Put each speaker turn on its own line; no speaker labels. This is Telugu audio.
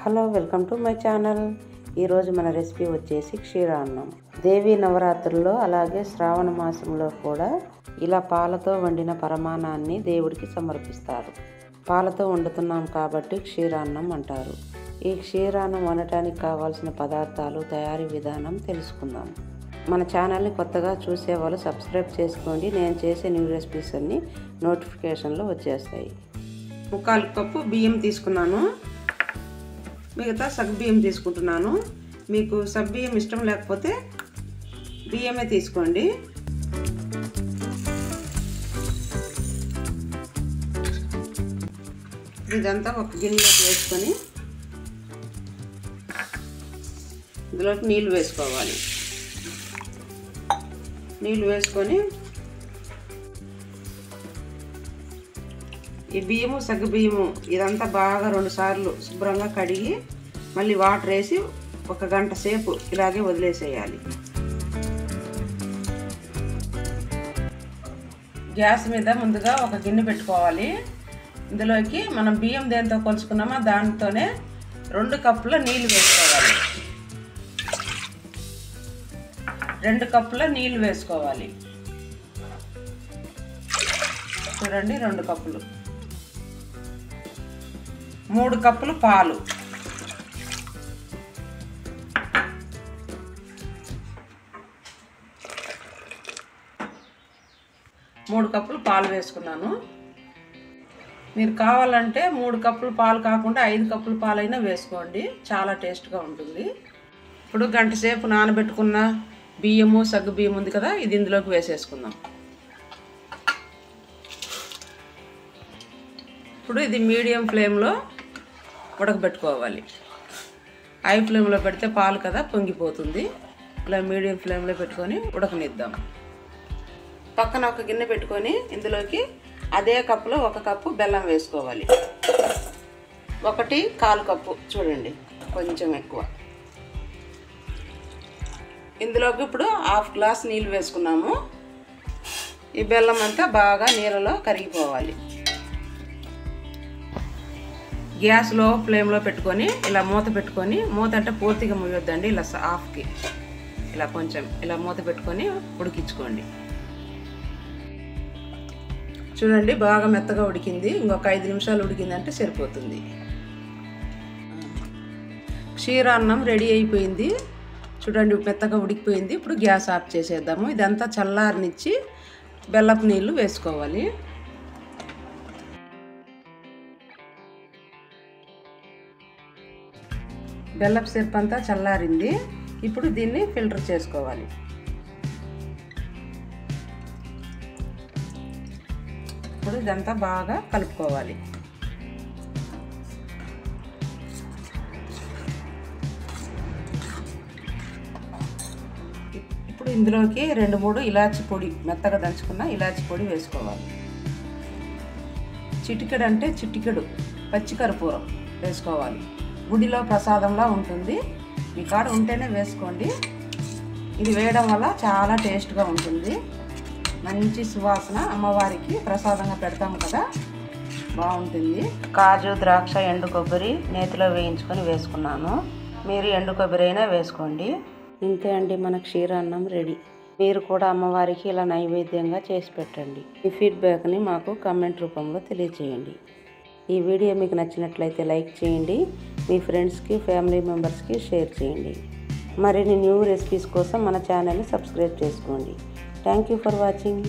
Hello, welcome to my channel. ఈరోజు మన రెసిపీ వచ్చేసి క్షీరాన్నం. దేవీ నవరాత్రుల్లో అలాగే శ్రావణ మాసంలో కూడా ఇలా పాలతో వండిన పరమాన్నాన్ని దేవుడికి సమర్పిస్తారు. పాలతో వండుతున్నాం కాబట్టి క్షీరాన్నం అంటారు. ఈ క్షీరాన్నం వండటానికి కావాల్సిన పదార్థాలు, తయారీ విధానం తెలుసుకుందాం. మన ఛానల్ని కొత్తగా చూసేవాళ్ళు సబ్స్క్రైబ్ చేసుకోండి. నేను చేసే న్యూ రెసిపీస్ అన్నీ నోటిఫికేషన్లో వచ్చేస్తాయి. 1/4 కప్పు బియ్యం తీసుకున్నాను. మిగతా సగ్గుబియ్యం తీసుకుంటున్నాను. మీకు సగ్గుబియ్యం ఇష్టం లేకపోతే బియ్యమే తీసుకోండి. ఇదంతా ఒక గిన్నెలోకి వేసుకొని ఇందులోకి నీళ్ళు వేసుకోవాలి. నీళ్ళు వేసుకొని ఈ బియ్యము, సగ్గుబియ్యము ఇదంతా బాగా 2 సార్లు శుభ్రంగా కడిగి మళ్ళీ వాటర్ వేసి 1 గంట సేపు ఇలాగే వదిలేసేయాలి. గ్యాస్ మీద ముందుగా ఒక గిన్నె పెట్టుకోవాలి. ఇందులోకి మనం బియ్యం దేంతో కొలుచుకున్నామో దాంతోనే 2 కప్పుల నీళ్ళు వేసుకోవాలి. 2 కప్పుల నీళ్ళు వేసుకోవాలి. చూడండి, 2 కప్పులు. 3 కప్పులు పాలు. 3 కప్పులు పాలు వేసుకున్నాను. మీరు కావాలంటే 3 కప్పులు పాలు కాకుండా 5 కప్పులు పాలైనా వేసుకోండి, చాలా టేస్ట్గా ఉంటుంది. ఇప్పుడు గంట సేపు నానబెట్టుకున్న బియ్యము, సగ్గు బియ్యం ఉంది కదా, ఇది ఇందులోకి వేసేసుకుందాం. ఇప్పుడు ఇది మీడియం ఫ్లేమ్లో ఉడకబెట్టుకోవాలి. హై ఫ్లేమ్లో పెడితే పాలు కదా పొంగిపోతుంది. ఇలా మీడియం ఫ్లేమ్లో పెట్టుకొని ఉడకనిద్దాం. పక్కన ఒక గిన్నె పెట్టుకొని ఇందులోకి అదే కప్పులో 1 కప్పు బెల్లం వేసుకోవాలి. 1/4 కప్పు, చూడండి కొంచెం ఎక్కువ. ఇందులోకి ఇప్పుడు 1/2 గ్లాస్ నీళ్ళు వేసుకున్నాము. ఈ బెల్లం అంతా బాగా నీళ్ళలో కరిగిపోవాలి. గ్యాస్ లో ఫ్లేమ్లో పెట్టుకొని ఇలా మూత పెట్టుకొని, మూత అంటే పూర్తిగా ముయ్యొద్దండి, ఇలా హాఫ్కి ఇలా కొంచెం ఇలా మూత పెట్టుకొని ఉడికించుకోండి. చూడండి, బాగా మెత్తగా ఉడికింది. ఇంకొక 5 నిమిషాలు ఉడికిందంటే సరిపోతుంది. క్షీరాన్నం రెడీ అయిపోయింది. చూడండి, మెత్తగా ఉడికిపోయింది. ఇప్పుడు గ్యాస్ ఆఫ్ చేసేద్దాము. ఇదంతా చల్లారనిచ్చి బెల్లపు నీళ్ళు వేసుకోవాలి. బెల్లపు సిరప్ అంతా చల్లారింది. ఇప్పుడు దీన్ని ఫిల్టర్ చేసుకోవాలి. ఇప్పుడు ఇదంతా బాగా కలుపుకోవాలి. ఇప్పుడు ఇందులోకి 2-3 ఇలాచి పొడి, మెత్తగా దంచుకున్న ఇలాచి పొడి వేసుకోవాలి. చిటికెడు అంటే చిటికెడు పచ్చికర్పూరం వేసుకోవాలి. గుడిలో ప్రసాదంలా ఉంటుంది. మీ కాడ ఉంటేనే వేసుకోండి. ఇది వేయడం వల్ల చాలా టేస్ట్గా ఉంటుంది. మంచి సువాసన, అమ్మవారికి ప్రసాదంగా పెడతాము కదా, బాగుంటుంది. కాజు, ద్రాక్ష, ఎండు కొబ్బరి నేతిలో వేయించుకొని వేసుకున్నాను. మీరు ఎండు కొబ్బరి అయినా వేసుకోండి. ఇంతే అండి, మన క్షీరాన్నం రెడీ. మీరు కూడా అమ్మవారికి ఇలా నైవేద్యంగా చేసి పెట్టండి. మీ ఫీడ్బ్యాక్ని మాకు కామెంట్ రూపంలో తెలియజేయండి. ఈ వీడియో మీకు నచ్చినట్లయితే లైక్ చేయండి. మీ ఫ్రెండ్స్కి, ఫ్యామిలీ మెంబర్స్కి షేర్ చేయండి. మరిన్ని న్యూ రెసిపీస్ కోసం మన ఛానల్ని సబ్స్క్రైబ్ చేసుకోండి. Thank you for watching.